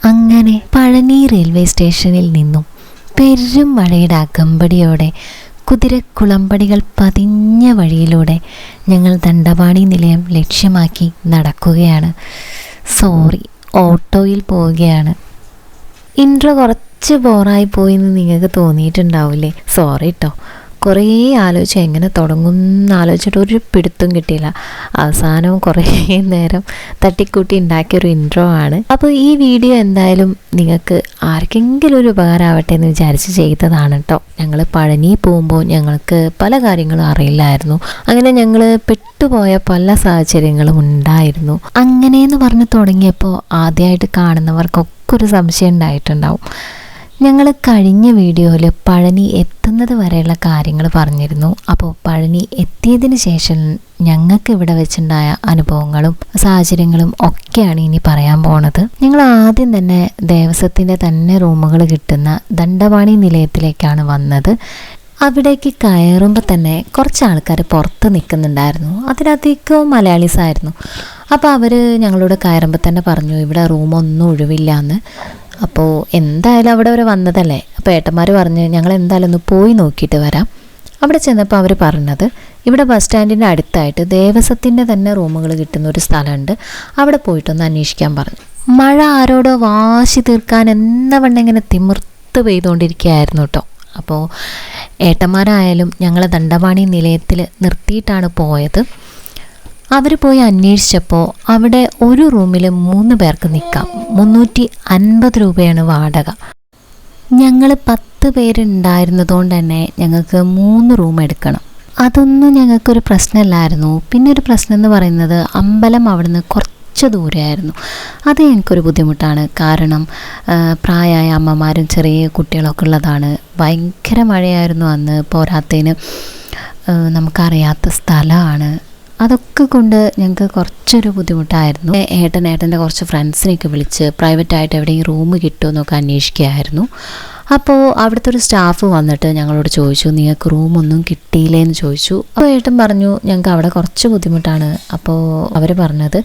അങ്ങനെ പഴനി റെയിൽവേ സ്റ്റേഷനിൽ നിന്നും പെരും മഴയുടെ അകമ്പടിയോടെ കുതിരക്കുളമ്പടികൾ പതിഞ്ഞ വഴിയിലൂടെ ഞങ്ങൾ ദണ്ഡപാണി നിലയം ലക്ഷ്യമാക്കി നടക്കുകയാണ്. ഓട്ടോയിൽ പോവുകയാണ്. ഇൻട്രോ കുറച്ച് ബോറായി പോയി എന്ന് നിങ്ങൾക്ക് തോന്നിയിട്ടുണ്ടാവില്ലേ? സോറി കേട്ടോ. കുറേ ആലോചിച്ച് എങ്ങനെ തുടങ്ങുമെന്ന് ആലോചിച്ചിട്ട് ഒരു പിടുത്തം കിട്ടിയില്ല. അവസാനം കുറേ നേരം തട്ടിക്കൂട്ടി ഉണ്ടാക്കിയൊരു ഇൻട്രോ ആണ്. അപ്പോൾ ഈ വീഡിയോ എന്തായാലും നിങ്ങൾക്ക് ആർക്കെങ്കിലും ഒരു ഉപകാരമാവട്ടെ എന്ന് വിചാരിച്ച് ചെയ്തതാണ് കേട്ടോ. ഞങ്ങൾ പഴനി പോകുമ്പോൾ ഞങ്ങൾക്ക് പല കാര്യങ്ങളും അറിയില്ലായിരുന്നു. അങ്ങനെ ഞങ്ങൾ പെട്ടുപോയ പല സാഹചര്യങ്ങളും ഉണ്ടായിരുന്നു. അങ്ങനെയെന്ന് പറഞ്ഞ് തുടങ്ങിയപ്പോൾ ആദ്യമായിട്ട് കാണുന്നവർക്കൊക്കെ ഒരു സംശയം ഉണ്ടായിട്ടുണ്ടാവും. ഞങ്ങൾ കഴിഞ്ഞ വീഡിയോയിൽ പഴനി എത്തുന്നത് വരെയുള്ള കാര്യങ്ങൾ പറഞ്ഞിരുന്നു. അപ്പോൾ പഴനി എത്തിയതിന് ശേഷം ഞങ്ങൾക്ക് ഇവിടെ വെച്ചുണ്ടായ അനുഭവങ്ങളും സാഹചര്യങ്ങളും ഒക്കെയാണ് ഇനി പറയാൻ പോണത്. ഞങ്ങൾ ആദ്യം തന്നെ ദേവസ്വത്തിൻ്റെ തന്നെ റൂമുകൾ കിട്ടുന്ന ദണ്ഡപാണി നിലയത്തിലേക്കാണ് വന്നത്. അവിടേക്ക് കയറുമ്പോൾ തന്നെ കുറച്ച് ആൾക്കാർ പുറത്ത് നിൽക്കുന്നുണ്ടായിരുന്നു. അതിനധികവും മലയാളീസ് ആയിരുന്നു. അപ്പോൾ അവർ ഞങ്ങളോട് കയറുമ്പോൾ തന്നെ പറഞ്ഞു ഇവിടെ റൂമൊന്നും ഒഴിവില്ല. അപ്പോൾ എന്തായാലും അവിടെ വരെ വന്നതല്ലേ, അപ്പോൾ ഏട്ടന്മാർ പറഞ്ഞ് ഞങ്ങൾ എന്തായാലും ഒന്ന് പോയി നോക്കിയിട്ട് വരാം. അവിടെ ചെന്നപ്പോൾ അവർ പറഞ്ഞത് ഇവിടെ ബസ് സ്റ്റാൻഡിൻ്റെ അടുത്തായിട്ട് ദേവസ്വത്തിൻ്റെ തന്നെ റൂമുകൾ കിട്ടുന്ന ഒരു സ്ഥലമുണ്ട്, അവിടെ പോയിട്ടൊന്ന് അന്വേഷിക്കാൻ പറഞ്ഞു. മഴ ആരോടോ വാശി തീർക്കാൻ എന്നവണ്ണം ഇങ്ങനെ തിമിർത്ത് പെയ്തുകൊണ്ടിരിക്കുകയായിരുന്നു കേട്ടോ. അപ്പോൾ ഏട്ടന്മാരായാലും ഞങ്ങളെ ദണ്ഡപാണി നിലയത്തിൽ നിർത്തിയിട്ടാണ് പോയത്. അവർ പോയി അന്വേഷിച്ചപ്പോൾ അവിടെ ഒരു റൂമിൽ 3 പേർക്ക് നിൽക്കാം. 350 രൂപയാണ് വാടക. ഞങ്ങൾ 10 പേരുണ്ടായിരുന്നതുകൊണ്ട് തന്നെ ഞങ്ങൾക്ക് 3 റൂം എടുക്കണം. അതൊന്നും ഞങ്ങൾക്കൊരു പ്രശ്നമല്ലായിരുന്നു. പിന്നെ ഒരു പ്രശ്നം എന്ന് പറയുന്നത് അമ്പലം അവിടുന്ന് കുറച്ച് ദൂരമായിരുന്നു. അത് ഞങ്ങൾക്കൊരു ബുദ്ധിമുട്ടാണ്. കാരണം പ്രായമായ അമ്മമാരും ചെറിയ കുട്ടികളൊക്കെ ഉള്ളതാണ്. ഭയങ്കര മഴയായിരുന്നു അന്ന്. പോരാത്തതിന് നമുക്കറിയാത്ത സ്ഥലമാണ്. അതൊക്കെ കൊണ്ട് ഞങ്ങൾക്ക് കുറച്ചൊരു ബുദ്ധിമുട്ടായിരുന്നു. ഏട്ടൻ്റെ കുറച്ച് ഫ്രണ്ട്സിനെയൊക്കെ വിളിച്ച് പ്രൈവറ്റായിട്ട് എവിടെയും റൂം കിട്ടുമോ എന്നൊക്കെ അന്വേഷിക്കുകയായിരുന്നു. അപ്പോൾ അവിടുത്തെ ഒരു സ്റ്റാഫ് വന്നിട്ട് ഞങ്ങളോട് ചോദിച്ചു നിങ്ങൾക്ക് റൂമൊന്നും കിട്ടിയില്ലേന്ന് ചോദിച്ചു. അപ്പോൾ ഏട്ടൻ പറഞ്ഞു ഞങ്ങൾക്ക് അവിടെ കുറച്ച് ബുദ്ധിമുട്ടാണ്. അപ്പോൾ അവർ പറഞ്ഞത്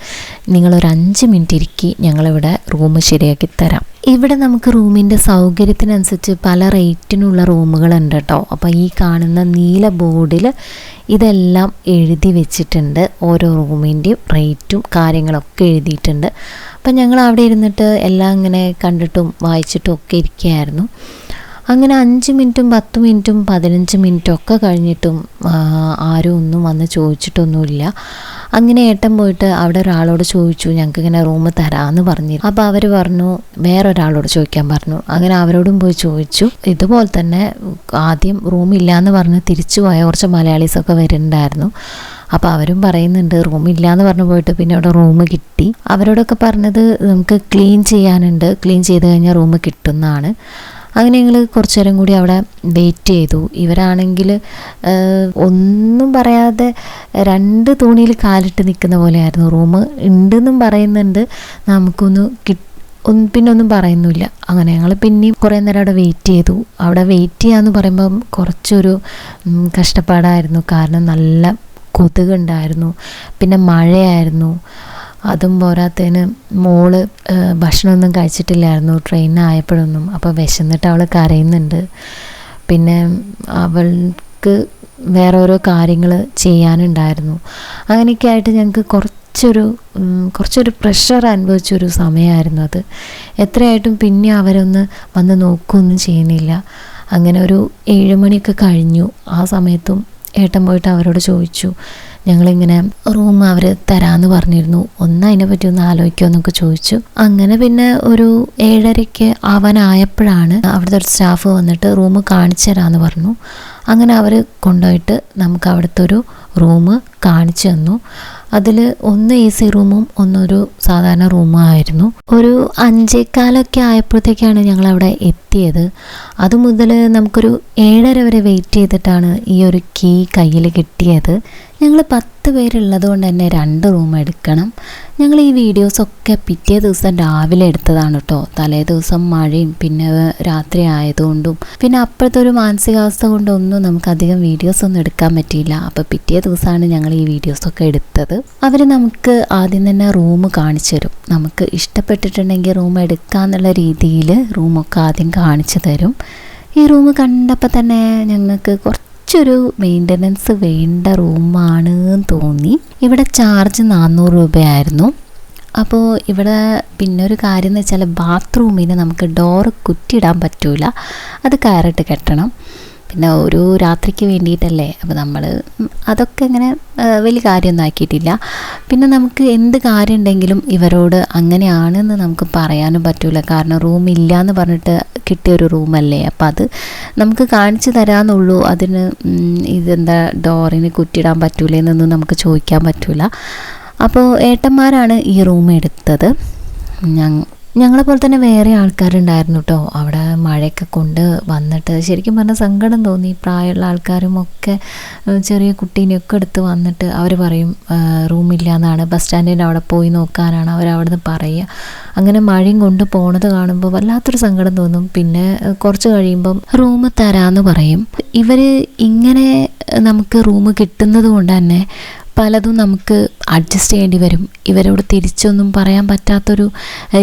നിങ്ങളൊരു 5 മിനിറ്റ് ഇരിക്കി, ഞങ്ങളിവിടെ റൂം ശരിയാക്കി തരാം. ഇവിടെ നമുക്ക് റൂമിൻ്റെ സൗകര്യത്തിനനുസരിച്ച് പല റേറ്റിനുള്ള റൂമുകളുണ്ട് കേട്ടോ. അപ്പോൾ ഈ കാണുന്ന നീല ബോർഡിൽ ഇതെല്ലാം എഴുതി വെച്ചിട്ടുണ്ട്. ഓരോ റൂമിൻ്റെയും റേറ്റും കാര്യങ്ങളൊക്കെ എഴുതിയിട്ടുണ്ട്. അപ്പം ഞങ്ങൾ അവിടെ ഇരുന്നിട്ട് എല്ലാം ഇങ്ങനെ കണ്ടിട്ടും വായിച്ചിട്ടും ഒക്കെ ഇരിക്കുകയായിരുന്നു. അങ്ങനെ 5 മിനിറ്റും 10 മിനിറ്റും 15 മിനിറ്റും ഒക്കെ കഴിഞ്ഞിട്ടും ആരും ഒന്നും വന്ന് ചോദിച്ചിട്ടൊന്നുമില്ല. അങ്ങനെ ഏട്ടൻ പോയിട്ട് അവിടെ ഒരാളോട് ചോദിച്ചു ഞങ്ങൾക്ക് ഇങ്ങനെ റൂം തരാമെന്ന് പറഞ്ഞു. അപ്പോൾ അവർ പറഞ്ഞു വേറൊരാളോട് ചോദിക്കാൻ പറഞ്ഞു. അങ്ങനെ അവരോടും പോയി ചോദിച്ചു. ഇതുപോലെ തന്നെ ആദ്യം റൂമില്ലാന്ന് പറഞ്ഞ് തിരിച്ചു പോയ കുറച്ച് മലയാളീസൊക്കെ വരുന്നുണ്ടായിരുന്നു. അപ്പോൾ അവരും പറയുന്നുണ്ട് റൂമില്ലാന്ന് പറഞ്ഞു പോയിട്ട് പിന്നെ അവിടെ റൂം കിട്ടി. അവരോടൊക്കെ പറഞ്ഞത് നമുക്ക് ക്ലീൻ ചെയ്യാനുണ്ട്, ക്ലീൻ ചെയ്ത് കഴിഞ്ഞാൽ റൂം കിട്ടുന്നതാണ്. അങ്ങനെ ഞങ്ങൾ കുറച്ചു നേരം കൂടി അവിടെ വെയിറ്റ് ചെയ്തു. ഇവരാണെങ്കിൽ ഒന്നും പറയാതെ 2 തൂണിയിൽ കാലിട്ട് നിൽക്കുന്ന പോലെയായിരുന്നു. റൂം ഉണ്ടെന്നും പറയുന്നുണ്ട്, നമുക്കൊന്ന് പിന്നെ ഒന്നും പറയുന്നില്ല. അങ്ങനെ ഞങ്ങൾ പിന്നെയും കുറേ നേരം അവിടെ വെയിറ്റ് ചെയ്തു. അവിടെ വെയിറ്റ് ചെയ്യാന്ന് പറയുമ്പം കുറച്ചൊരു കഷ്ടപ്പാടായിരുന്നു. കാരണം നല്ല കൊതുകുണ്ടായിരുന്നു, പിന്നെ മഴയായിരുന്നു. അതും പോരാത്തതിന് മോള് ഭക്ഷണമൊന്നും കഴിച്ചിട്ടില്ലായിരുന്നു ട്രെയിനായപ്പോഴൊന്നും. അപ്പോൾ വിശന്നിട്ട് അവൾ കരയുന്നുണ്ട്. പിന്നെ അവൾക്ക് വേറെ ഓരോ കാര്യങ്ങൾ ചെയ്യാനുണ്ടായിരുന്നു. അങ്ങനെയൊക്കെ ആയിട്ട് ഞങ്ങൾക്ക് കുറച്ചൊരു പ്രഷർ അനുഭവിച്ചൊരു സമയമായിരുന്നു അത്. എത്രയായിട്ടും പിന്നെ അവരൊന്ന് വന്ന് നോക്കുകയൊന്നും ചെയ്യുന്നില്ല. അങ്ങനെ ഒരു 7 മണിയൊക്കെ കഴിഞ്ഞു. ആ സമയത്തും ഏട്ടൻ പോയിട്ട് അവരോട് ചോദിച്ചു ഞങ്ങളിങ്ങനെ റൂം അവർ തരാമെന്ന് പറഞ്ഞിരുന്നു, അതിനെപ്പറ്റി ഒന്ന് ആലോചിക്കുമെന്നൊക്കെ ചോദിച്ചു. അങ്ങനെ പിന്നെ ഒരു 7:30 ആവാനായപ്പോഴാണ് അവിടുത്തെ ഒരു സ്റ്റാഫ് വന്നിട്ട് റൂം കാണിച്ചു തരാമെന്ന് പറഞ്ഞു. അങ്ങനെ അവർ കൊണ്ടുപോയിട്ട് നമുക്ക് അവിടുത്തെ ഒരു റൂം കാണിച്ചു തന്നു. അതിൽ ഒന്ന് AC റൂമും ഒന്നൊരു സാധാരണ റൂമും ആയിരുന്നു. ഒരു 5:15 ആയപ്പോഴത്തേക്കാണ് ഞങ്ങളവിടെ എത്തിയത്. അതുമുതൽ നമുക്കൊരു 7:30 വരെ വെയിറ്റ് ചെയ്തിട്ടാണ് ഈ ഒരു കീ കയ്യിൽ കിട്ടിയത്. ഞങ്ങൾ 10 10 പേരുള്ളത് കൊണ്ട് തന്നെ 2 റൂം എടുക്കണം. ഞങ്ങൾ ഈ വീഡിയോസൊക്കെ പിറ്റേ ദിവസം രാവിലെ എടുത്തതാണ് കേട്ടോ. തലേ ദിവസം മഴയും പിന്നെ രാത്രി ആയതുകൊണ്ടും പിന്നെ അപ്പോഴത്തെ ഒരു മാനസികാവസ്ഥ കൊണ്ടൊന്നും നമുക്കധികം വീഡിയോസൊന്നും എടുക്കാൻ പറ്റിയില്ല. അപ്പോൾ പിറ്റേ ദിവസമാണ് ഞങ്ങൾ ഈ വീഡിയോസൊക്കെ എടുത്തത്. അവർ നമുക്ക് ആദ്യം തന്നെ റൂം കാണിച്ചു തരും. നമുക്ക് ഇഷ്ടപ്പെട്ടിട്ടുണ്ടെങ്കിൽ റൂം എടുക്കാന്നുള്ള രീതിയിൽ റൂമൊക്കെ ആദ്യം കാണിച്ചു തരും. ഈ റൂം കണ്ടപ്പോൾ തന്നെ ഞങ്ങൾക്ക് കുറച്ചൊരു മെയിൻ്റനൻസ് വേണ്ട റൂമാണ് തോന്നി. ഇവിടെ ചാർജ് 400 രൂപയായിരുന്നു. അപ്പോൾ ഇവിടെ പിന്നെ ഒരു കാര്യം എന്ന് വെച്ചാൽ ബാത്റൂമിന് നമുക്ക് ഡോറ് കുറ്റിയിടാൻ പറ്റില്ല, അത് കയറിട്ട് കെട്ടണം. പിന്നെ ഒരു രാത്രിക്ക് വേണ്ടിയിട്ടല്ലേ, അപ്പോൾ നമ്മൾ അതൊക്കെ ഇങ്ങനെ വലിയ കാര്യമൊന്നും ആക്കിയിട്ടില്ല. പിന്നെ നമുക്ക് എന്ത് കാര്യം ഉണ്ടെങ്കിലും ഇവരോട് അങ്ങനെയാണെന്ന് നമുക്ക് പറയാനും പറ്റില്ല. കാരണം റൂം ഇല്ല എന്ന് പറഞ്ഞിട്ട് കിട്ടിയൊരു റൂമല്ലേ, അപ്പോൾ അത് നമുക്ക് കാണിച്ചു തരാമെന്നുള്ളൂ. അതിന് ഇതെന്താ ഡോറിന് കുറ്റിയിടാൻ പറ്റൂല എന്നൊന്നും നമുക്ക് ചോദിക്കാൻ പറ്റില്ല. അപ്പോൾ ഏട്ടന്മാരാണ് ഈ റൂം എടുത്തത്. ഞങ്ങളെപ്പോലെ തന്നെ വേറെ ആൾക്കാരുണ്ടായിരുന്നു കേട്ടോ. അവിടെ മഴയൊക്കെ കൊണ്ട് വന്നിട്ട് ശരിക്കും പറഞ്ഞാൽ സങ്കടം തോന്നി. പ്രായമുള്ള ആൾക്കാരും ഒക്കെ ചെറിയ കുട്ടീനെയൊക്കെ എടുത്ത് വന്നിട്ട് അവർ പറയും റൂമില്ല എന്നാണ്, ബസ് സ്റ്റാൻഡിൻ്റെ അവിടെ പോയി നോക്കാനാണ് അവരവിടെ നിന്ന് പറയുക. അങ്ങനെ മഴയും കൊണ്ട് പോണത് കാണുമ്പോൾ വല്ലാത്തൊരു സങ്കടം തോന്നും. പിന്നെ കുറച്ച് കഴിയുമ്പം റൂം തരാമെന്ന് പറയും. ഇവർ ഇങ്ങനെ നമുക്ക് റൂം കിട്ടുന്നത് കൊണ്ട് തന്നെ പലതും നമുക്ക് അഡ്ജസ്റ്റ് ചെയ്യേണ്ടി വരും. ഇവരോട് തിരിച്ചൊന്നും പറയാൻ പറ്റാത്തൊരു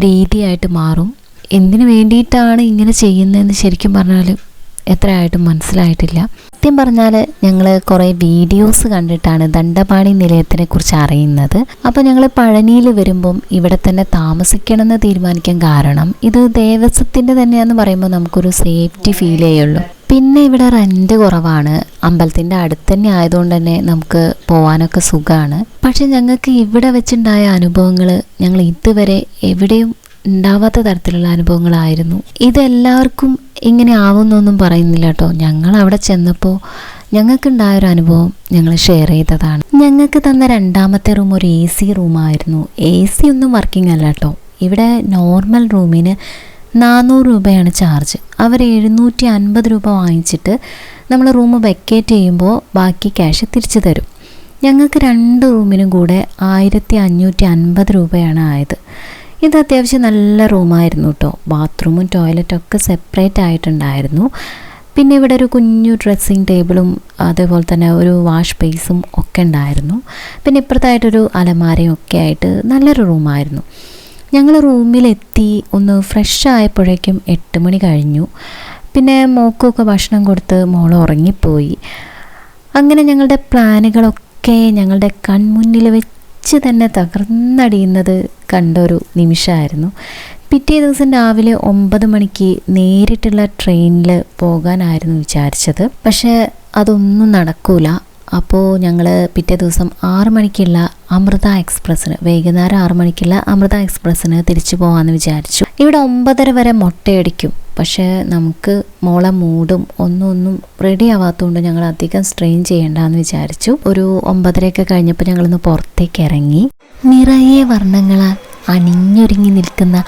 രീതിയായിട്ട് മാറും. എന്തിനു വേണ്ടിയിട്ടാണ് ഇങ്ങനെ ചെയ്യുന്നതെന്ന് ശരിക്കും പറഞ്ഞാൽ എത്രയായിട്ടും മനസ്സിലായിട്ടില്ല. സത്യം പറഞ്ഞാൽ ഞങ്ങൾ കുറേ വീഡിയോസ് കണ്ടിട്ടാണ് ദണ്ഡപാണി നിലയത്തിനെ കുറിച്ച് അറിയുന്നത്. അപ്പോൾ ഞങ്ങൾ പഴനിയിൽ വരുമ്പം ഇവിടെ തന്നെ താമസിക്കണമെന്ന് തീരുമാനിക്കാൻ കാരണം ഇത് ദേവസ്വത്തിൻ്റെ തന്നെയാണെന്ന് പറയുമ്പോൾ നമുക്കൊരു സേഫ്റ്റി ഫീൽ ചെയ്യുള്ളൂ. പിന്നെ ഇവിടെ റെൻ്റ് കുറവാണ്, അമ്പലത്തിൻ്റെ അടുത്ത് തന്നെ ആയതുകൊണ്ട് തന്നെ നമുക്ക് പോകാനൊക്കെ സുഖമാണ്. പക്ഷെ ഞങ്ങൾക്ക് ഇവിടെ വെച്ചുണ്ടായ അനുഭവങ്ങൾ ഞങ്ങൾ ഇതുവരെ എവിടെയും ഉണ്ടാവാത്ത തരത്തിലുള്ള അനുഭവങ്ങളായിരുന്നു. ഇതെല്ലാവർക്കും ഇങ്ങനെ ആവുന്നൊന്നും പറയുന്നില്ല കേട്ടോ. ഞങ്ങൾ അവിടെ ചെന്നപ്പോൾ ഞങ്ങൾക്കുണ്ടായൊരു അനുഭവം ഞങ്ങൾ ഷെയർ ചെയ്തതാണ്. ഞങ്ങൾക്ക് തന്ന 2ാമത്തെ റൂം ഒരു AC റൂമായിരുന്നു. AC ഒന്നും വർക്കിംഗ് അല്ല കേട്ടോ. ഇവിടെ നോർമൽ റൂമിന് 400 രൂപയാണ് ചാർജ്. അവർ 750 രൂപ വാങ്ങിച്ചിട്ട് നമ്മൾ റൂം വെക്കേറ്റ് ചെയ്യുമ്പോൾ ബാക്കി ക്യാഷ് തിരിച്ചു തരും. ഞങ്ങൾക്ക് 2 റൂമിനും കൂടെ 1550 രൂപയാണ് ആയത്. ഇത് അത്യാവശ്യം നല്ല റൂമായിരുന്നു കേട്ടോ. ബാത്റൂമും ടോയ്ലറ്റൊക്കെ സെപ്പറേറ്റ് ആയിട്ടുണ്ടായിരുന്നു. പിന്നെ ഇവിടെ ഒരു കുഞ്ഞു ഡ്രസ്സിങ് ടേബിളും അതേപോലെ തന്നെ ഒരു വാഷ് ബേസും ഒക്കെ ഉണ്ടായിരുന്നു. പിന്നെ ഇപ്പുറത്തായിട്ടൊരു അലമാരയും ഒക്കെ ആയിട്ട് നല്ലൊരു റൂമായിരുന്നു. ഞങ്ങൾ റൂമിലെത്തി ഒന്ന് ഫ്രഷ് ആയപ്പോഴേക്കും 8 മണി കഴിഞ്ഞു. പിന്നെ മോക്കൊക്കെ ഭക്ഷണം കൊടുത്ത് മോൾ ഉറങ്ങിപ്പോയി. അങ്ങനെ ഞങ്ങളുടെ പ്ലാനുകളൊക്കെ ഞങ്ങളുടെ കൺമുന്നിൽ വെച്ച് തന്നെ തകർന്നടിയുന്നത് കണ്ടൊരു നിമിഷമായിരുന്നു. പിറ്റേ ദിവസം രാവിലെ 9 മണിക്ക് നേരിട്ടുള്ള ട്രെയിനിൽ പോകാനായിരുന്നു വിചാരിച്ചത്. പക്ഷേ അതൊന്നും നടക്കൂല. അപ്പോൾ ഞങ്ങൾ പിറ്റേ ദിവസം 6 മണിക്കുള്ള അമൃത എക്സ്പ്രസ്സിന്, വൈകുന്നേരം 6 മണിക്കുള്ള അമൃത എക്സ്പ്രസ്സിന് തിരിച്ചു പോകാമെന്ന് വിചാരിച്ചു. ഇവിടെ 9:30 വരെ മുട്ടയടിക്കും. പക്ഷേ നമുക്ക് മോളെ മൂടും ഒന്നും റെഡി ആവാത്തതുകൊണ്ട് ഞങ്ങൾ അധികം സ്ട്രെയിൻ ചെയ്യേണ്ടെന്ന് വിചാരിച്ചു. ഒരു 9:30 കഴിഞ്ഞപ്പോൾ ഞങ്ങളൊന്ന് പുറത്തേക്ക് ഇറങ്ങി. നിറയെ വർണ്ണങ്ങളാൽ അണിഞ്ഞൊരുങ്ങി നിൽക്കുന്ന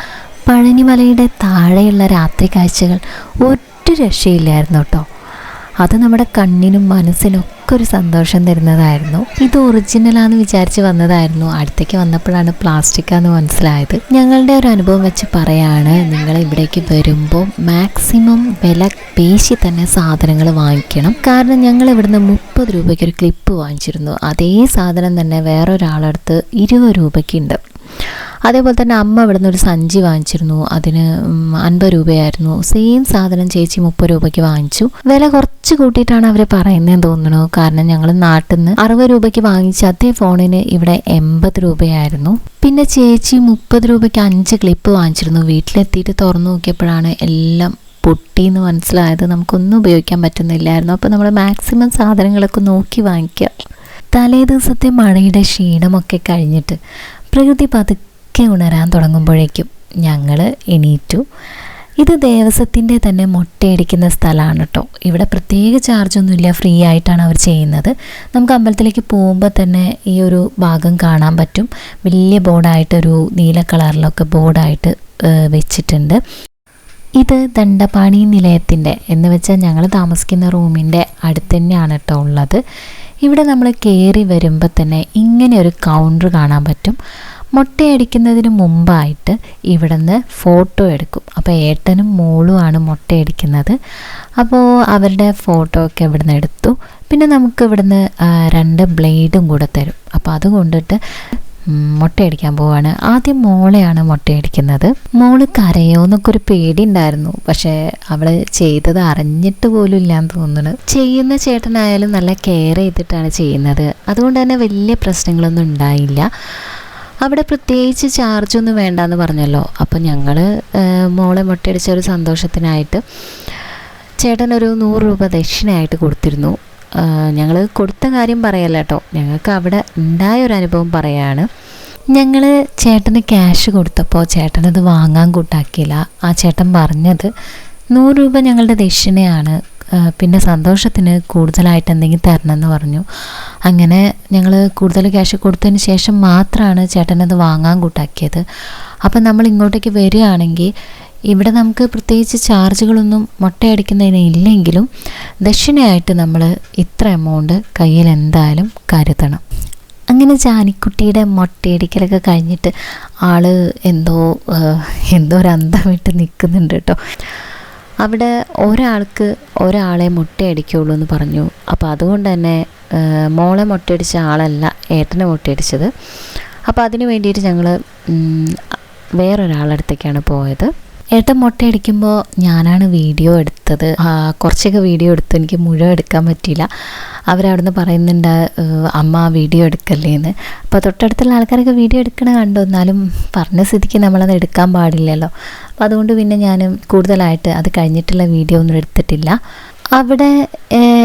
പഴനിമലയുടെ താഴെയുള്ള രാത്രി കാഴ്ചകൾ ഒരു രക്ഷയില്ലായിരുന്നു കേട്ടോ. അത് നമ്മുടെ കണ്ണിനും മനസ്സിനൊക്കെ ഒരു സന്തോഷം തരുന്നതായിരുന്നു. ഇത് ഒറിജിനലാന്ന് വിചാരിച്ച് വന്നതായിരുന്നു. അടുത്തേക്ക് വന്നപ്പോഴാണ് പ്ലാസ്റ്റിക്കാന്ന് മനസ്സിലായത്. ഞങ്ങളുടെ ഒരു അനുഭവം വെച്ച് പറയാണ്, നിങ്ങൾ ഇവിടേക്ക് വരുമ്പോൾ മാക്സിമം വില പേശി തന്നെ സാധനങ്ങൾ വാങ്ങിക്കണം. കാരണം ഞങ്ങൾ ഇവിടുന്ന് 30 രൂപയ്ക്ക് ഒരു ക്ലിപ്പ് വാങ്ങിച്ചിരുന്നു. അതേ സാധനം തന്നെ വേറൊരാളടുത്ത് 20 രൂപയ്ക്കുണ്ട്. അതേപോലെ തന്നെ അമ്മ ഇവിടുന്ന് ഒരു സഞ്ചി വാങ്ങിച്ചിരുന്നു. അതിന് 50 രൂപയായിരുന്നു. സെയിം സാധനം ചേച്ചി 30 രൂപയ്ക്ക് വാങ്ങിച്ചു. വില കുറച്ച് കൂട്ടിയിട്ടാണ് അവർ പറയുന്നതെന്ന് തോന്നുന്നു. കാരണം ഞങ്ങൾ നാട്ടിൽ നിന്ന് 60 രൂപയ്ക്ക് വാങ്ങിച്ച അതേ ഫോണിന് ഇവിടെ 80 രൂപയായിരുന്നു. പിന്നെ ചേച്ചി 30 രൂപയ്ക്ക് 5 ക്ലിപ്പ് വാങ്ങിച്ചിരുന്നു. വീട്ടിലെത്തിയിട്ട് തുറന്നു നോക്കിയപ്പോഴാണ് എല്ലാം പൊട്ടിയെന്ന് മനസ്സിലായത്. നമുക്കൊന്നും ഉപയോഗിക്കാൻ പറ്റുന്നില്ലായിരുന്നു. അപ്പോൾ നമ്മൾ മാക്സിമം സാധനങ്ങളൊക്കെ നോക്കി വാങ്ങിക്കുക. തലേ ദിവസത്തെ മഴയുടെ ക്ഷീണമൊക്കെ കഴിഞ്ഞിട്ട് പ്രകൃതി പതുക്കെ ഉണരാൻ തുടങ്ങുമ്പോഴേക്കും ഞങ്ങൾ എണീറ്റു. ഇത് ദേവസ്വത്തിൻ്റെ തന്നെ മുട്ടയടിക്കുന്ന സ്ഥലമാണ് കേട്ടോ. ഇവിടെ പ്രത്യേക ചാർജൊന്നുമില്ല, ഫ്രീ ആയിട്ടാണ് അവർ ചെയ്യുന്നത്. നമുക്ക് അമ്പലത്തിലേക്ക് പോകുമ്പോൾ തന്നെ ഈ ഒരു ഭാഗം കാണാൻ പറ്റും. വലിയ ബോർഡായിട്ടൊരു നീല കളറിലൊക്കെ ബോർഡായിട്ട് വെച്ചിട്ടുണ്ട്. ഇത് ദണ്ഡപാണി നിലയത്തിൻ്റെ എന്ന് വെച്ചാൽ ഞങ്ങൾ താമസിക്കുന്ന റൂമിൻ്റെ അടുത്ത് തന്നെയാണ് കേട്ടോ ഉള്ളത്. ഇവിടെ നമ്മൾ കയറി വരുമ്പോൾ തന്നെ ഇങ്ങനെ ഒരു കൗണ്ടർ കാണാൻ പറ്റും. മുട്ടയടിക്കുന്നതിന് മുമ്പായിട്ട് ഇവിടുന്ന് ഫോട്ടോ എടുക്കും. അപ്പോൾ ഏട്ടനും മോളുമാണ് മുട്ടയടിക്കുന്നത്. അപ്പോൾ അവരുടെ ഫോട്ടോ ഒക്കെ ഇവിടുന്ന് എടുത്തു. പിന്നെ നമുക്ക് ഇവിടുന്ന് 2 ബ്ലേഡും കൂടെ തരും. അപ്പോൾ അത് കൊണ്ടിട്ട് മുട്ടയടിക്കാൻ പോവാണ്. ആദ്യം മോളെയാണ് മുട്ടയടിക്കുന്നത്. മോള് കരയോ എന്നൊക്കെ ഒരു പേടി ഉണ്ടായിരുന്നു. പക്ഷേ അവൾ ചെയ്തത് അറിഞ്ഞിട്ട് പോലും ഇല്ലാന്ന് തോന്നുന്നു. ചെയ്യുന്ന ചേട്ടനായാലും നല്ല കെയർ ചെയ്തിട്ടാണ് ചെയ്യുന്നത്. അതുകൊണ്ട് തന്നെ വലിയ പ്രശ്നങ്ങളൊന്നും ഉണ്ടായില്ല. അവിടെ പ്രത്യേകിച്ച് ചാർജൊന്നും വേണ്ടാന്ന് പറഞ്ഞല്ലോ. അപ്പോൾ ഞങ്ങൾ മോളെ മുട്ടയടിച്ച ഒരു സന്തോഷത്തിനായിട്ട് ചേട്ടനൊരു 100 രൂപ ദക്ഷിണയായിട്ട് കൊടുത്തിരുന്നു. ഞങ്ങൾ കൊടുത്ത കാര്യം പറയല്ല കേട്ടോ, ഞങ്ങൾക്ക് അവിടെ ഉണ്ടായൊരു അനുഭവം പറയാണ്. ഞങ്ങൾ ചേട്ടന് ക്യാഷ് കൊടുത്തപ്പോൾ ചേട്ടനത് വാങ്ങാൻ കൂട്ടാക്കിയില്ല. ആ ചേട്ടൻ പറഞ്ഞത് 100 രൂപ ഞങ്ങളുടെ ദക്ഷിണയാണ്, പിന്നെ സന്തോഷത്തിന് കൂടുതലായിട്ട് എന്തെങ്കിലും തരണമെന്ന് പറഞ്ഞു. അങ്ങനെ ഞങ്ങൾ കൂടുതൽ ക്യാഷ് കൊടുത്തതിന് ശേഷം മാത്രമാണ് ചേട്ടനത് വാങ്ങാൻ കൂട്ടാക്കിയത്. അപ്പം നമ്മൾ ഇങ്ങോട്ടേക്ക് വരികയാണെങ്കിൽ ഇവിടെ നമുക്ക് പ്രത്യേകിച്ച് ചാർജുകളൊന്നും മുട്ടയടിക്കുന്നതിന് ഇല്ലെങ്കിലും ദക്ഷിണയായിട്ട് നമ്മൾ ഇത്ര എമൗണ്ട് കയ്യിൽ എന്തായാലും കരുതണം. അങ്ങനെ ജാനിക്കുട്ടിയുടെ മുട്ടയടിക്കലൊക്കെ കഴിഞ്ഞിട്ട് ആൾ എന്തോ ഒരു അന്തം വിട്ട് നിൽക്കുന്നുണ്ട് കേട്ടോ. അവിടെ ഒരാൾക്ക് ഒരാളെ മുട്ടയടിക്കുള്ളൂ എന്ന് പറഞ്ഞു. അപ്പോൾ അതുകൊണ്ട് തന്നെ മോളെ മുട്ടയടിച്ച ആളല്ല ഏട്ടനെ മുട്ടയടിച്ചത്. അപ്പോൾ അതിന് വേണ്ടിയിട്ട് ഞങ്ങൾ വേറൊരാളടുത്തേക്കാണ് പോയത്. ഏട്ടൻ മുട്ടയടിക്കുമ്പോൾ ഞാനാണ് വീഡിയോ എടുത്തത്. കുറച്ചൊക്കെ വീഡിയോ എടുത്തു, എനിക്ക് മുഴുവൻ എടുക്കാൻ പറ്റിയില്ല. അവരവിടുന്ന് പറയുന്നുണ്ട് അമ്മ വീഡിയോ എടുക്കല്ലേ എന്ന്. അപ്പോൾ തൊട്ടടുത്തുള്ള ആൾക്കാരൊക്കെ വീഡിയോ എടുക്കണ കണ്ടു. എന്നാലും പറഞ്ഞ സ്ഥിതിക്ക് നമ്മളത് എടുക്കാൻ പാടില്ലല്ലോ. അപ്പോൾ അതുകൊണ്ട് പിന്നെ ഞാൻ കൂടുതലായിട്ട് അത് കഴിഞ്ഞിട്ടുള്ള വീഡിയോ ഒന്നും എടുത്തിട്ടില്ല. അവിടെ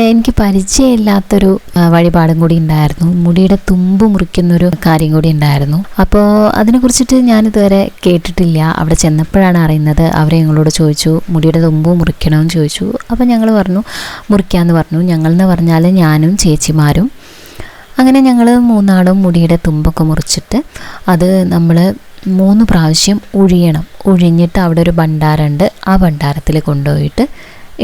എനിക്ക് പരിചയമില്ലാത്തൊരു വഴിപാടും കൂടി ഉണ്ടായിരുന്നു. മുടിയുടെ തുമ്പ് മുറിക്കുന്നൊരു കാര്യം കൂടി ഉണ്ടായിരുന്നു. അപ്പോൾ അതിനെക്കുറിച്ചിട്ട് ഞാനിതുവരെ കേട്ടിട്ടില്ല. അവിടെ ചെന്നപ്പോഴാണ് അറിയുന്നത്. അവരെ ഞങ്ങളോട് ചോദിച്ചു മുടിയുടെ തുമ്പ് മുറിക്കണമെന്ന് ചോദിച്ചു. അപ്പോൾ ഞങ്ങൾ പറഞ്ഞു മുറിക്കാമെന്ന് പറഞ്ഞു. ഞങ്ങളെന്ന് പറഞ്ഞാൽ ഞാനും ചേച്ചിമാരും. അങ്ങനെ ഞങ്ങൾ 3 ആളും മുടിയുടെ തുമ്പൊക്കെ മുറിച്ചിട്ട് അത് നമ്മൾ 3 പ്രാവശ്യം ഉഴിയണം. ഉഴിഞ്ഞിട്ട് അവിടെ ഒരു ഭണ്ഡാരമുണ്ട്, ആ ഭണ്ഡാരത്തിൽ കൊണ്ടുപോയിട്ട്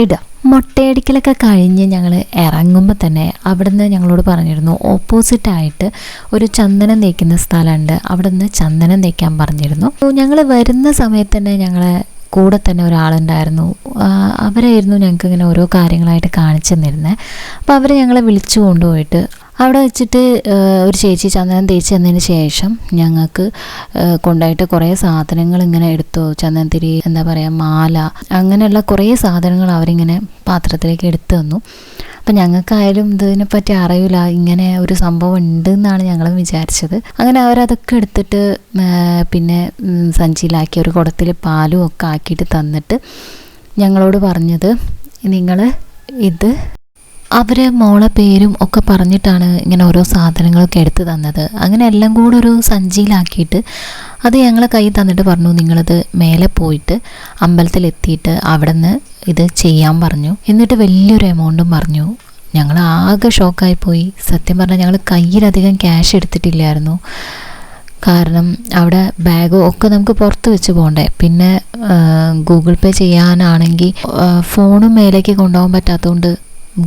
ഇടുക. മുട്ടയടിക്കലൊക്കെ കഴിഞ്ഞ് ഞങ്ങൾ ഇറങ്ങുമ്പോൾ തന്നെ അവിടുന്ന് ഞങ്ങളോട് പറഞ്ഞിരുന്നു ഓപ്പോസിറ്റായിട്ട് ഒരു ചന്ദനം തേക്കുന്ന സ്ഥലമുണ്ട്, അവിടെ നിന്ന് ചന്ദനം തേക്കാൻ പറഞ്ഞിരുന്നു. ഞങ്ങൾ വരുന്ന സമയത്ത് തന്നെ ഞങ്ങളെ കൂടെ തന്നെ ഒരാളുണ്ടായിരുന്നു. അവരായിരുന്നു ഞങ്ങൾക്ക് ഇങ്ങനെ ഓരോ കാര്യങ്ങളായിട്ട് കാണിച്ചു തന്നിരുന്നത്. അപ്പോൾ അവർ ഞങ്ങളെ വിളിച്ചു കൊണ്ടുപോയിട്ട് അവിടെ വെച്ചിട്ട് ഒരു ചേച്ചി ചന്ദനം തേച്ച് തന്നതിന് ശേഷം ഞങ്ങൾക്ക് കൊണ്ടുപോയിട്ട് കുറേ സാധനങ്ങൾ ഇങ്ങനെ എടുത്തു. ചന്ദനത്തിരി, എന്താ പറയുക, മാല, അങ്ങനെയുള്ള കുറേ സാധനങ്ങൾ അവരിങ്ങനെ പാത്രത്തിലേക്ക് എടുത്തു തന്നു. അപ്പം ഞങ്ങൾക്കായാലും ഇതിനെപ്പറ്റി അറിയില്ല, ഇങ്ങനെ ഒരു സംഭവം ഉണ്ട് എന്നാണ് ഞങ്ങൾ വിചാരിച്ചത്. അങ്ങനെ അവരതൊക്കെ എടുത്തിട്ട് പിന്നെ സഞ്ചിയിലാക്കി ഒരു കുടത്തിൽ പാലും ഒക്കെ ആക്കിയിട്ട് തന്നിട്ട് ഞങ്ങളോട് പറഞ്ഞത് നിങ്ങൾ ഇത് അവർ മോളെ പേരും ഒക്കെ പറഞ്ഞിട്ടാണ് ഇങ്ങനെ ഓരോ സാധനങ്ങളൊക്കെ എടുത്ത് തന്നത്. അങ്ങനെ എല്ലാം കൂടെ ഒരു സഞ്ചിയിലാക്കിയിട്ട് അത് ഞങ്ങളെ കയ്യിൽ തന്നിട്ട് പറഞ്ഞു നിങ്ങളത് മേലെ പോയിട്ട് അമ്പലത്തിലെത്തിയിട്ട് അവിടെ നിന്ന് ഇത് ചെയ്യാൻ പറഞ്ഞു. എന്നിട്ട് വലിയൊരു എമൗണ്ടും പറഞ്ഞു. ഞങ്ങൾ ആകെ ഷോക്കായിപ്പോയി. സത്യം പറഞ്ഞാൽ ഞങ്ങൾ കയ്യിലധികം ക്യാഷ് എടുത്തിട്ടില്ലായിരുന്നു. കാരണം അവിടെ ബാഗോ ഒക്കെ നമുക്ക് പുറത്ത് വെച്ച് പോകണ്ടേ. പിന്നെ ഗൂഗിൾ പേ ചെയ്യാനാണെങ്കിൽ ഫോണും മേലേക്ക് കൊണ്ടുപോകാൻ പറ്റാത്തതുകൊണ്ട്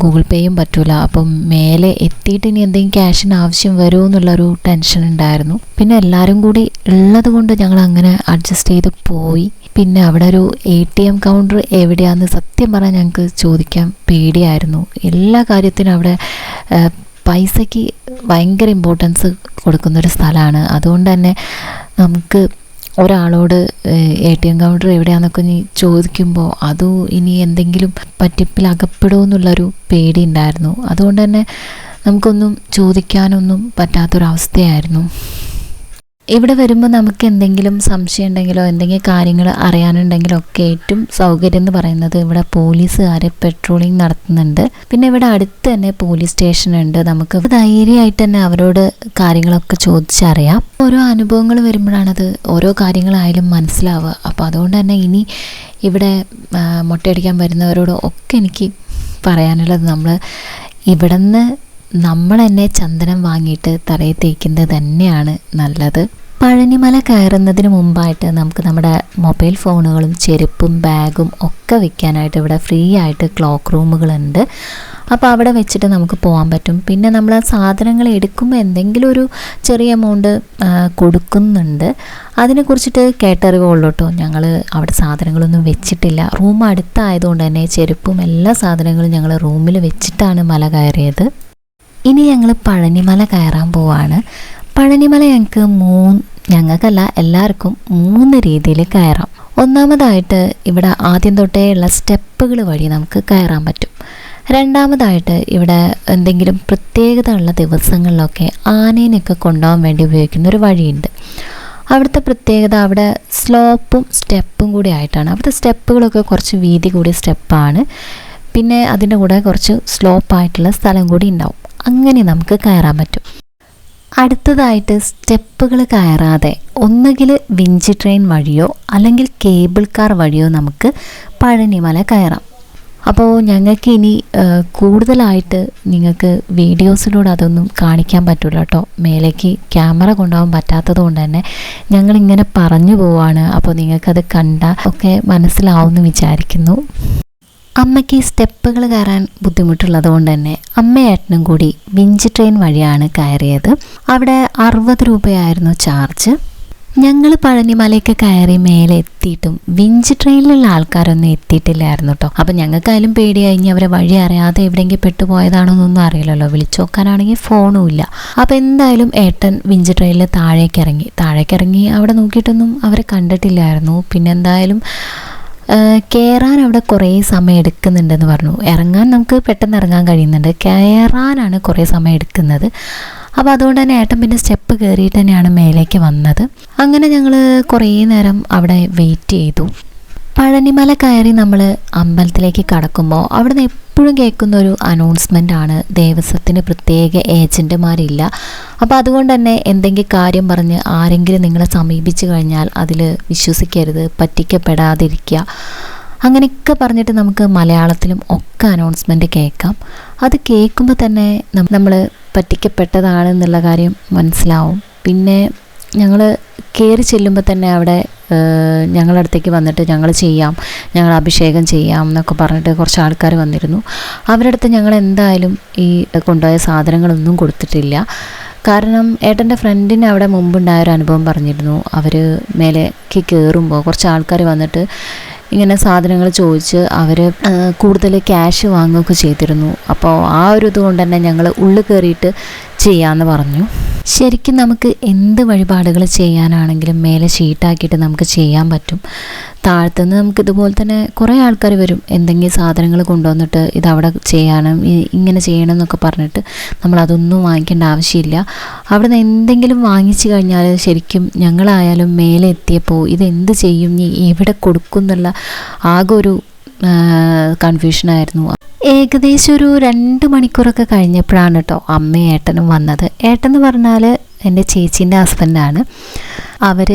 ഗൂഗിൾ പേയും പറ്റൂല. അപ്പം മേലെ എത്തിയിട്ട് ഇനി എന്തെങ്കിലും ക്യാഷിന് ആവശ്യം വരുമോ എന്നുള്ളൊരു ടെൻഷൻ ഉണ്ടായിരുന്നു. പിന്നെ എല്ലാവരും കൂടി ഉള്ളത് കൊണ്ട് ഞങ്ങൾ അങ്ങനെ അഡ്ജസ്റ്റ് ചെയ്ത് പോയി. പിന്നെ അവിടെ ഒരു ATM കൗണ്ടർ എവിടെയാണെന്ന് സത്യം പറഞ്ഞാൽ ഞങ്ങൾക്ക് ചോദിക്കാൻ പേടിയായിരുന്നു. എല്ലാ കാര്യത്തിനും അവിടെ പൈസയ്ക്ക് ഭയങ്കര ഇമ്പോർട്ടൻസ് കൊടുക്കുന്നൊരു സ്ഥലമാണ്. അതുകൊണ്ട് തന്നെ നമുക്ക് ഒരാളോട് ATM കൗണ്ടർ എവിടെയാണെന്നൊക്കെ നീ ചോദിക്കുമ്പോൾ അതും ഇനി എന്തെങ്കിലും പറ്റിപ്പിൽ അകപ്പെടുമോ എന്നുള്ളൊരു പേടി ഉണ്ടായിരുന്നു. അതുകൊണ്ട് തന്നെ നമുക്കൊന്നും ചോദിക്കാനൊന്നും പറ്റാത്തൊരവസ്ഥയായിരുന്നു. ഇവിടെ വരുമ്പോൾ നമുക്ക് എന്തെങ്കിലും സംശയം ഉണ്ടെങ്കിലോ എന്തെങ്കിലും കാര്യങ്ങൾ അറിയാനുണ്ടെങ്കിലോ ഒക്കെ ഏറ്റവും സൗകര്യം എന്ന് പറയുന്നത് ഇവിടെ പോലീസുകാർ പെട്രോളിംഗ് നടത്തുന്നുണ്ട്. പിന്നെ ഇവിടെ അടുത്ത് തന്നെ പോലീസ് സ്റ്റേഷൻ ഉണ്ട്. നമുക്ക് ധൈര്യമായിട്ട് തന്നെ അവരോട് കാര്യങ്ങളൊക്കെ ചോദിച്ചറിയാം. ഓരോ അനുഭവങ്ങൾ വരുമ്പോഴാണത് ഓരോ കാര്യങ്ങളായാലും മനസ്സിലാവുക. അപ്പോൾ അതുകൊണ്ട് തന്നെ ഇനി ഇവിടെ മുട്ടയടിക്കാൻ വരുന്നവരോട് ഒക്കെ എനിക്ക് പറയാനുള്ളത് നമ്മൾ ഇവിടെ നിന്ന് നമ്മൾ തന്നെ ചന്ദനം വാങ്ങിയിട്ട് തലയിൽ തേക്കുന്നത് തന്നെയാണ് നല്ലത്. പഴനിമല കയറുന്നതിന് മുമ്പായിട്ട് നമുക്ക് നമ്മുടെ മൊബൈൽ ഫോണുകളും ചെരുപ്പും ബാഗും ഒക്കെ വെക്കാനായിട്ട് ഇവിടെ ഫ്രീ ആയിട്ട് ക്ലോക്ക് റൂമുകളുണ്ട്. അപ്പോൾ അവിടെ വെച്ചിട്ട് നമുക്ക് പോകാൻ പറ്റും. പിന്നെ നമ്മൾ സാധനങ്ങൾ എടുക്കുമ്പോൾ എന്തെങ്കിലും ഒരു ചെറിയ എമൗണ്ട് കൊടുക്കുന്നുണ്ട്. അതിനെക്കുറിച്ചിട്ട് കേട്ടറിവുള്ളൂ കേട്ടോ. ഞങ്ങൾ അവിടെ സാധനങ്ങളൊന്നും വെച്ചിട്ടില്ല. റൂം അടുത്തായതുകൊണ്ട് തന്നെ ചെരുപ്പും എല്ലാ സാധനങ്ങളും ഞങ്ങൾ റൂമിൽ വെച്ചിട്ടാണ് മല കയറിയത്. ഇനി ഞങ്ങൾ പഴനിമല കയറാൻ പോവാണ്. പഴനിമല ഞങ്ങൾക്കല്ല എല്ലാവർക്കും 3 രീതിയിൽ കയറാം. ഒന്നാമതായിട്ട് ഇവിടെ ആദ്യം തൊട്ടേ ഉള്ള സ്റ്റെപ്പുകൾ വഴി നമുക്ക് കയറാൻ പറ്റും. രണ്ടാമതായിട്ട് ഇവിടെ എന്തെങ്കിലും പ്രത്യേകത ഉള്ള ദിവസങ്ങളിലൊക്കെ ആനേനെയൊക്കെ കൊണ്ടുപോകാൻ വേണ്ടി ഉപയോഗിക്കുന്ന ഒരു വഴിയുണ്ട്. അവിടുത്തെ പ്രത്യേകത അവിടെ സ്ലോപ്പും സ്റ്റെപ്പും കൂടി ആയിട്ടാണ്. അവിടുത്തെ സ്റ്റെപ്പുകളൊക്കെ കുറച്ച് വീതി കൂടിയ സ്റ്റെപ്പാണ്. പിന്നെ അതിൻ്റെ കൂടെ കുറച്ച് സ്ലോപ്പായിട്ടുള്ള സ്ഥലം കൂടി ഉണ്ടാവും. അങ്ങനെ നമുക്ക് കയറാൻ പറ്റും. അടുത്തതായിട്ട് സ്റ്റെപ്പുകൾ കയറാതെ ഒന്നുകിൽ വിഞ്ച് ട്രെയിൻ വഴിയോ അല്ലെങ്കിൽ കേബിൾ കാർ വഴിയോ നമുക്ക് പഴനിമല കയറാം. അപ്പോൾ ഞങ്ങൾക്ക് ഇനി കൂടുതലായിട്ട് നിങ്ങൾക്ക് വീഡിയോസിലൂടെ അതൊന്നും കാണിക്കാൻ പറ്റില്ല കേട്ടോ. മേലേക്ക് ക്യാമറ കൊണ്ടുപോകാൻ പറ്റാത്തത് കൊണ്ട് തന്നെ ഞങ്ങളിങ്ങനെ പറഞ്ഞു പോവാണ്. അപ്പോൾ നിങ്ങൾക്കത് കണ്ടാൽ ഒക്കെ മനസ്സിലാവുമെന്ന് വിചാരിക്കുന്നു. അമ്മയ്ക്ക് സ്റ്റെപ്പുകൾ കയറാൻ ബുദ്ധിമുട്ടുള്ളത് കൊണ്ട് തന്നെ അമ്മയേട്ടനും കൂടി വിഞ്ച് ട്രെയിൻ വഴിയാണ് കയറിയത്. അവിടെ 60 രൂപയായിരുന്നു ചാർജ്. ഞങ്ങൾ പഴനിമലയൊക്കെ കയറി മേലെ എത്തിയിട്ടും വിഞ്ച് ട്രെയിനിലുള്ള ആൾക്കാരൊന്നും എത്തിയിട്ടില്ലായിരുന്നു കേട്ടോ. അപ്പം ഞങ്ങൾക്കായാലും പേടിയായി. ഇനി അവരെ വഴി അറിയാതെ എവിടെയെങ്കിലും പെട്ടുപോയതാണോ എന്നൊന്നും അറിയില്ലല്ലോ. വിളിച്ചു നോക്കാനാണെങ്കിൽ ഫോണും ഇല്ല. അപ്പോൾ എന്തായാലും ഏട്ടൻ വിഞ്ച് ട്രെയിനിൽ താഴേക്കിറങ്ങി അവിടെ നോക്കിയിട്ടൊന്നും അവരെ കണ്ടിട്ടില്ലായിരുന്നു. പിന്നെ എന്തായാലും കയറാൻ അവിടെ കുറേ സമയം എടുക്കുന്നുണ്ടെന്ന് പറഞ്ഞു. ഇറങ്ങാൻ നമുക്ക് പെട്ടെന്ന് ഇറങ്ങാൻ കഴിയുന്നുണ്ട്, കയറാനാണ് കുറേ സമയം എടുക്കുന്നത്. അപ്പോൾ അതുകൊണ്ട് തന്നെ ഏട്ടൻ പിന്നെ സ്റ്റെപ്പ് കയറിയിട്ട് തന്നെയാണ് മേലേക്ക് വന്നത്. അങ്ങനെ ഞങ്ങൾ കുറേ നേരം അവിടെ വെയിറ്റ് ചെയ്തു. പഴനിമല കയറി നമ്മൾ അമ്പലത്തിലേക്ക് കടക്കുമ്പോൾ അവിടുന്ന് എപ്പോഴും കേൾക്കുന്ന ഒരു അനൗൺസ്മെൻ്റ് ആണ്, ദേവസ്വത്തിന് പ്രത്യേക ഏജൻറ്റുമാരില്ല. അപ്പോൾ അതുകൊണ്ട് തന്നെ എന്തെങ്കിലും കാര്യം പറഞ്ഞ് ആരെങ്കിലും നിങ്ങളെ സമീപിച്ചു കഴിഞ്ഞാൽ അതിൽ വിശ്വസിക്കരുത്, പറ്റിക്കപ്പെടാതിരിക്കുക, അങ്ങനെയൊക്കെ പറഞ്ഞിട്ട് നമുക്ക് മലയാളത്തിലും ഒക്കെ അനൗൺസ്മെൻറ്റ് കേൾക്കാം. അത് കേൾക്കുമ്പോൾ തന്നെ നമ്മൾ പറ്റിക്കപ്പെട്ടതാണെന്നുള്ള കാര്യം മനസ്സിലാവും. പിന്നെ ഞങ്ങൾ കയറി ചെല്ലുമ്പോൾ തന്നെ അവിടെ ഞങ്ങളുടെ അടുത്തേക്ക് വന്നിട്ട് ഞങ്ങൾ അഭിഷേകം ചെയ്യാം എന്നൊക്കെ പറഞ്ഞിട്ട് കുറച്ച് ആൾക്കാർ വന്നിരുന്നു. അവരുടെ അടുത്ത് ഞങ്ങൾ എന്തായാലും ഈ കൊണ്ടുപോയ സാധനങ്ങളൊന്നും കൊടുത്തിട്ടില്ല. കാരണം ഏട്ടൻ്റെ ഫ്രണ്ടിന് അവിടെ മുമ്പുണ്ടായൊരു അനുഭവം പറഞ്ഞിരുന്നു. അവർ മേലേക്ക് കയറുമ്പോൾ കുറച്ച് ആൾക്കാർ വന്നിട്ട് ഇങ്ങനെ സാധനങ്ങൾ ചോദിച്ച് അവർ കൂടുതൽ ക്യാഷ് വാങ്ങുകയൊക്കെ ചെയ്തിരുന്നു. അപ്പോൾ ആ ഒരു ഇതുകൊണ്ട് തന്നെ ഞങ്ങൾ ഉള്ളിൽ കയറിയിട്ട് ചെയ്യാമെന്ന് പറഞ്ഞു. ശരിക്കും നമുക്ക് എന്ത് വഴിപാടുകൾ ചെയ്യാനാണെങ്കിലും മേലെ ഷീറ്റാക്കിയിട്ട് നമുക്ക് ചെയ്യാൻ പറ്റും. താഴത്തുനിന്ന് നമുക്ക് ഇതുപോലെ തന്നെ കുറേ ആൾക്കാർ വരും, എന്തെങ്കിലും സാധനങ്ങൾ കൊണ്ടുവന്നിട്ട് ഇതവിടെ ചെയ്യണം, ഇങ്ങനെ ചെയ്യണം എന്നൊക്കെ പറഞ്ഞിട്ട് നമ്മളതൊന്നും വാങ്ങിക്കേണ്ട ആവശ്യമില്ല. അവിടെ നിന്ന് എന്തെങ്കിലും വാങ്ങിച്ചു കഴിഞ്ഞാൽ ശരിക്കും ഞങ്ങളായാലും മേലെ എത്തിയപ്പോൾ ഇതെന്ത് ചെയ്യും, നീ എവിടെ കൊടുക്കും എന്നുള്ള ആകെ ഒരു കൺഫ്യൂഷനായിരുന്നു. ഏകദേശം ഒരു 2 മണിക്കൂറൊക്കെ കഴിഞ്ഞപ്പോഴാണ് കേട്ടോ അമ്മയും ഏട്ടനും വന്നത്. ഏട്ടെന്ന് പറഞ്ഞാൽ എൻ്റെ ചേച്ചീൻ്റെ ഹസ്ബൻഡാണ്. അവർ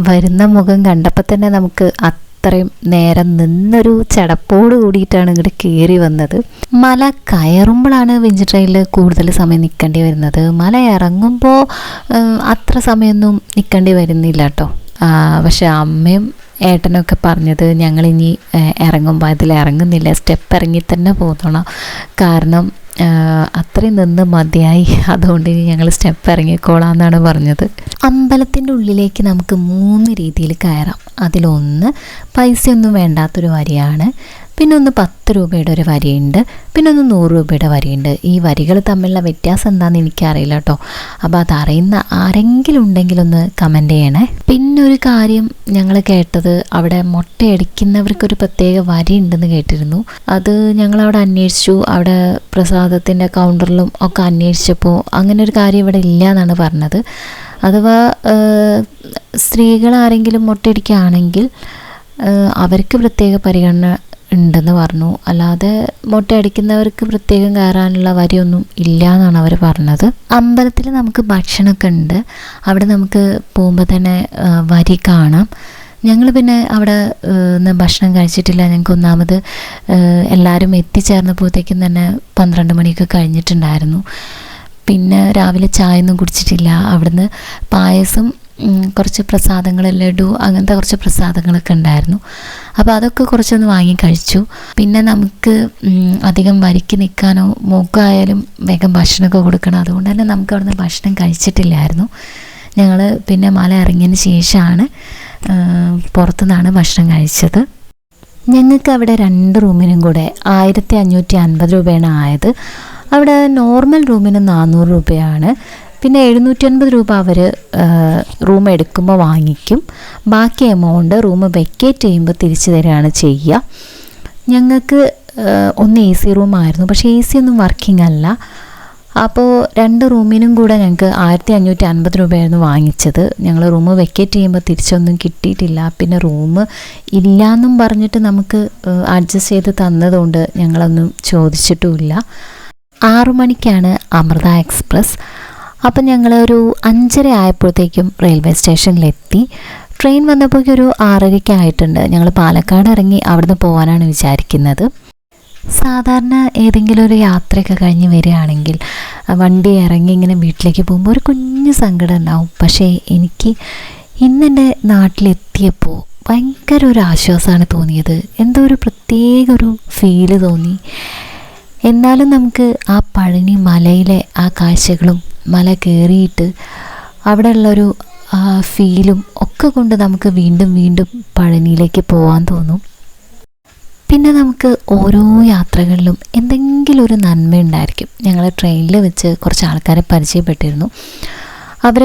വരുന്ന മുഖം കണ്ടപ്പോൾ തന്നെ നമുക്ക് അത്രയും നേരം നിന്നൊരു ചടപ്പോട് കൂടിയിട്ടാണ് ഇങ്ങോട്ട് കയറി വന്നത്. മല കയറുമ്പോഴാണ് വിഞ്ച് ട്രെയിനിൽ കൂടുതൽ സമയം നിൽക്കേണ്ടി വരുന്നത്. മല ഇറങ്ങുമ്പോൾ അത്ര സമയമൊന്നും നിൽക്കേണ്ടി വരുന്നില്ല കേട്ടോ. പക്ഷെ അമ്മയും ഏട്ടനൊക്കെ പറഞ്ഞത് ഞങ്ങളിനി ഇറങ്ങുമ്പോൾ അതിൽ ഇറങ്ങുന്നില്ല, സ്റ്റെപ്പ് ഇറങ്ങി തന്നെ പോകണം, കാരണം അത്രയും നിന്ന് മതിയായി, അതുകൊണ്ട് ഇനി ഞങ്ങൾ സ്റ്റെപ്പ് ഇറങ്ങിക്കോളാമെന്നാണ് പറഞ്ഞത്. അമ്പലത്തിൻ്റെ ഉള്ളിലേക്ക് നമുക്ക് 3 രീതിയിൽ കയറാം. അതിലൊന്ന് പൈസയൊന്നും വേണ്ടാത്തൊരു വരിയാണ്, പിന്നെ ഒന്ന് 10 രൂപയുടെ ഒരു വരിയുണ്ട്, പിന്നെ ഒന്ന് 100 രൂപയുടെ വരിയുണ്ട്. ഈ വരികൾ തമ്മിലുള്ള വ്യത്യാസം എന്താണെന്ന് എനിക്കറിയില്ല കേട്ടോ. അപ്പോൾ അതറിയുന്ന ആരെങ്കിലും ഉണ്ടെങ്കിലൊന്ന് കമൻറ്റ് ചെയ്യണേ. പിന്നെ ഒരു കാര്യം ഞങ്ങൾ കേട്ടത്, അവിടെ മുട്ടയടിക്കുന്നവർക്കൊരു പ്രത്യേക വരി ഉണ്ടെന്ന് കേട്ടിരുന്നു. അത് ഞങ്ങളവിടെ അന്വേഷിച്ചു. അവിടെ പ്രസാദത്തിൻ്റെ കൗണ്ടറിലും ഒക്കെ അന്വേഷിച്ചപ്പോൾ അങ്ങനെ ഒരു കാര്യം ഇവിടെ ഇല്ല എന്നാണ് പറഞ്ഞത്. അഥവാ സ്ത്രീകളാരെങ്കിലും മുട്ടയടിക്കുകയാണെങ്കിൽ അവർക്ക് പ്രത്യേക പരിഗണന ഉണ്ടെന്ന് പറഞ്ഞു. അല്ലാതെ മുട്ടയടിക്കുന്നവർക്ക് പ്രത്യേകം കയറാനുള്ള വരിയൊന്നും ഇല്ല എന്നാണ് അവർ പറഞ്ഞത്. അമ്പലത്തിൽ നമുക്ക് ഭക്ഷണമൊക്കെ ഉണ്ട്. അവിടെ നമുക്ക് പോകുമ്പോൾ തന്നെ വരി കാണാം. ഞങ്ങൾ പിന്നെ അവിടെ ഭക്ഷണം കഴിച്ചിട്ടില്ല. ഞങ്ങൾക്ക് ഒന്നാമത് എല്ലാവരും എത്തിച്ചേർന്നപ്പോഴത്തേക്കും തന്നെ 12 മണിയൊക്കെ കഴിഞ്ഞിട്ടുണ്ടായിരുന്നു. പിന്നെ രാവിലെ ചായ ഒന്നും കുടിച്ചിട്ടില്ല. അവിടുന്ന് പായസം കുറച്ച് പ്രസാദങ്ങൾ, ലഡു, അങ്ങനത്തെ കുറച്ച് പ്രസാദങ്ങളൊക്കെ ഉണ്ടായിരുന്നു. അപ്പോൾ അതൊക്കെ കുറച്ചൊന്ന് വാങ്ങി കഴിച്ചു. പിന്നെ നമുക്ക് അധികം വരിക്ക് നിൽക്കാനോ മൂക്കായാലും വേഗം ഭക്ഷണമൊക്കെ കൊടുക്കണം. അതുകൊണ്ട് തന്നെ നമുക്ക് അവിടുന്ന് ഭക്ഷണം കഴിച്ചിട്ടില്ലായിരുന്നു. ഞങ്ങൾ പിന്നെ മല ഇറങ്ങിയതിന് ശേഷമാണ് പുറത്തുനിന്നാണ് ഭക്ഷണം കഴിച്ചത്. ഞങ്ങൾക്ക് അവിടെ 2 റൂമിനും കൂടെ 1550 രൂപയാണ് ആയത്. അവിടെ നോർമൽ റൂമിന് 400 രൂപയാണ്. പിന്നെ 750 രൂപ അവർ റൂം എടുക്കുമ്പോൾ വാങ്ങിക്കും. ബാക്കി എമൗണ്ട് റൂം വെക്കേറ്റ് ചെയ്യുമ്പോൾ തിരിച്ചു തരികയാണ് ചെയ്യുക. ഞങ്ങൾക്ക് ഒന്ന് AC റൂമായിരുന്നു, പക്ഷേ AC ഒന്നും വർക്കിംഗ് അല്ല. അപ്പോൾ 2 റൂമിനും കൂടെ ഞങ്ങൾക്ക് 1550 രൂപയായിരുന്നു വാങ്ങിച്ചത്. ഞങ്ങൾ റൂം വെക്കേറ്റ് ചെയ്യുമ്പോൾ തിരിച്ചൊന്നും കിട്ടിയിട്ടില്ല. പിന്നെ റൂം ഇല്ലയെന്നും പറഞ്ഞിട്ട് നമുക്ക് അഡ്ജസ്റ്റ് ചെയ്ത് തന്നതുകൊണ്ട് ഞങ്ങളൊന്നും ചോദിച്ചിട്ടുമില്ല. 6 മണിക്കാണ് അമൃത എക്സ്പ്രസ്. അപ്പം ഞങ്ങൾ ഒരു 5:30 ആയപ്പോഴത്തേക്കും റെയിൽവേ സ്റ്റേഷനിലെത്തി. ട്രെയിൻ വന്നപ്പോഴേക്കും ഒരു 6:30 ആയിട്ടുണ്ട്. ഞങ്ങൾ പാലക്കാട് ഇറങ്ങി അവിടുന്ന് പോകാനാണ് വിചാരിക്കുന്നത്. സാധാരണ ഏതെങ്കിലും ഒരു യാത്രയൊക്കെ കഴിഞ്ഞ് വരികയാണെങ്കിൽ വണ്ടി ഇറങ്ങി ഇങ്ങനെ വീട്ടിലേക്ക് പോകുമ്പോൾ ഒരു കുഞ്ഞു സങ്കടം ഉണ്ടാവും. പക്ഷേ എനിക്ക് ഇന്നെൻ്റെ നാട്ടിലെത്തിയപ്പോൾ ഭയങ്കര ഒരു ആശ്വാസമാണ് തോന്നിയത്. എന്തോ ഒരു പ്രത്യേക ഒരു ഫീല് തോന്നി. എന്നാലും നമുക്ക് ആ പഴനി മലയിലെ ആ കാഴ്ചകളും മല കയറിയിട്ട് അവിടെ ഉള്ളൊരു ഫീലും ഒക്കെ കൊണ്ട് നമുക്ക് വീണ്ടും വീണ്ടും പഴനിയിലേക്ക് പോകാൻ തോന്നും. പിന്നെ നമുക്ക് ഓരോ യാത്രകളിലും എന്തെങ്കിലും ഒരു നന്മ ഉണ്ടായിരിക്കും. ഞങ്ങൾ ട്രെയിനിൽ വെച്ച് കുറച്ച് ആൾക്കാരെ പരിചയപ്പെട്ടിരുന്നു. അവർ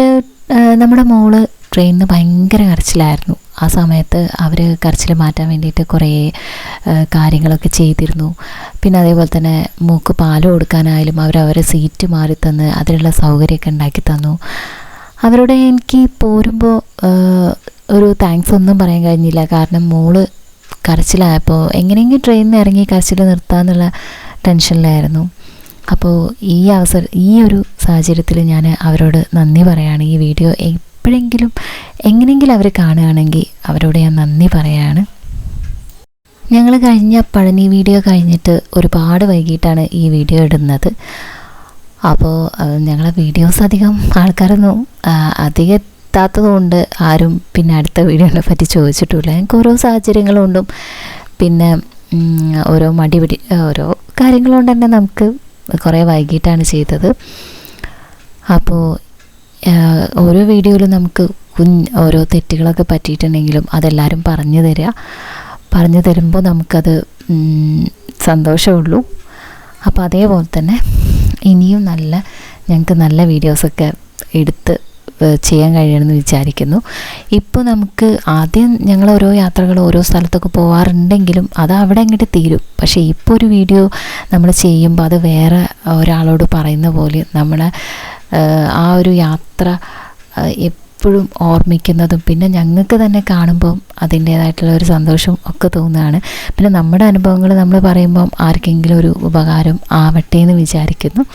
നമ്മുടെ മോള് ട്രെയിനിൽ നിന്ന് ഭയങ്കര കരച്ചിലായിരുന്നു. ആ സമയത്ത് അവർ കരച്ചിൽ മാറ്റാൻ വേണ്ടിയിട്ട് കുറേ കാര്യങ്ങളൊക്കെ ചെയ്തിരുന്നു. പിന്നെ അതേപോലെ തന്നെ മൂക്ക് പാല് കൊടുക്കാനായാലും അവരെ സീറ്റ് മാറി തന്ന് അതിനുള്ള സൗകര്യമൊക്കെ ഉണ്ടാക്കി തന്നു. അവരോട് എനിക്ക് പോരുമ്പോൾ ഒരു താങ്ക്സ് ഒന്നും പറയാൻ കഴിഞ്ഞില്ല. കാരണം മോള് കരച്ചിലായപ്പോൾ എങ്ങനെയെങ്കിലും ട്രെയിനിൽ നിന്ന് ഇറങ്ങി കരച്ചിൽ നിർത്താമെന്നുള്ള ടെൻഷനിലായിരുന്നു. അപ്പോൾ ഈ ഒരു സാഹചര്യത്തിൽ ഞാൻ അവരോട് നന്ദി പറയുകയാണ്. ഈ വീഡിയോ എപ്പോഴെങ്കിലും എങ്ങനെയെങ്കിലും അവർ കാണുകയാണെങ്കിൽ അവരോട് ഞാൻ നന്ദി പറയുകയാണ്. ഞങ്ങൾ കഴിഞ്ഞ പഴനി വീഡിയോ കഴിഞ്ഞിട്ട് ഒരുപാട് വൈകിട്ടാണ് ഈ വീഡിയോ ഇടുന്നത്. അപ്പോൾ ഞങ്ങളെ വീഡിയോസ് അധികം ആൾക്കാരൊന്നും അധികം എത്താത്തതുകൊണ്ട് ആരും പിന്നെ അടുത്ത വീഡിയോനെ പറ്റി ചോദിച്ചിട്ടില്ല. ഞങ്ങൾക്ക് ഓരോ സാഹചര്യങ്ങളുകൊണ്ടും പിന്നെ ഓരോ ഓരോ കാര്യങ്ങളുകൊണ്ട് തന്നെ നമുക്ക് കുറേ വൈകിട്ടാണ് ചെയ്തത്. അപ്പോൾ ഓരോ വീഡിയോയിലും നമുക്ക് ഓരോ തെറ്റുകളൊക്കെ പറ്റിയിട്ടുണ്ടെങ്കിലും അതെല്ലാവരും പറഞ്ഞു തരുമ്പോൾ നമുക്കത് സന്തോഷമുള്ളൂ. അപ്പോൾ അതേപോലെ തന്നെ ഇനിയും ഞങ്ങൾക്ക് നല്ല വീഡിയോസൊക്കെ എടുത്ത് ചെയ്യാൻ കഴിയണമെന്ന് വിചാരിക്കുന്നു. ഇപ്പോൾ നമുക്ക് ആദ്യം ഞങ്ങൾ ഓരോ യാത്രകൾ ഓരോ സ്ഥലത്തൊക്കെ പോകാറുണ്ടെങ്കിലും അത് അവിടെ അങ്ങോട്ട് തീരും. പക്ഷേ ഇപ്പോൾ ഒരു വീഡിയോ നമ്മൾ ചെയ്യുമ്പോൾ അത് വേറെ ഒരാളോട് പറയുന്ന പോലെ നമ്മളെ ആ ഒരു യാത്ര എപ്പോഴും ഓർമ്മിക്കുന്നതും പിന്നെ ഞങ്ങൾക്ക് തന്നെ കാണുമ്പം അതിൻ്റേതായിട്ടുള്ള ഒരു സന്തോഷം ഒക്കെ തോന്നുകയാണ്. പിന്നെ നമ്മുടെ അനുഭവങ്ങൾ നമ്മൾ പറയുമ്പം ആർക്കെങ്കിലും ഒരു ഉപകാരം ആവട്ടെ എന്ന് വിചാരിക്കുന്നു.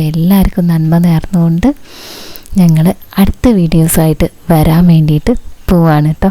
എല്ലാവർക്കും നന്മ നേർന്നുകൊണ്ട് ഞങ്ങൾ അടുത്ത വീഡിയോസായിട്ട് വരാൻ വേണ്ടിയിട്ട് പോവാണ് കേട്ടോ.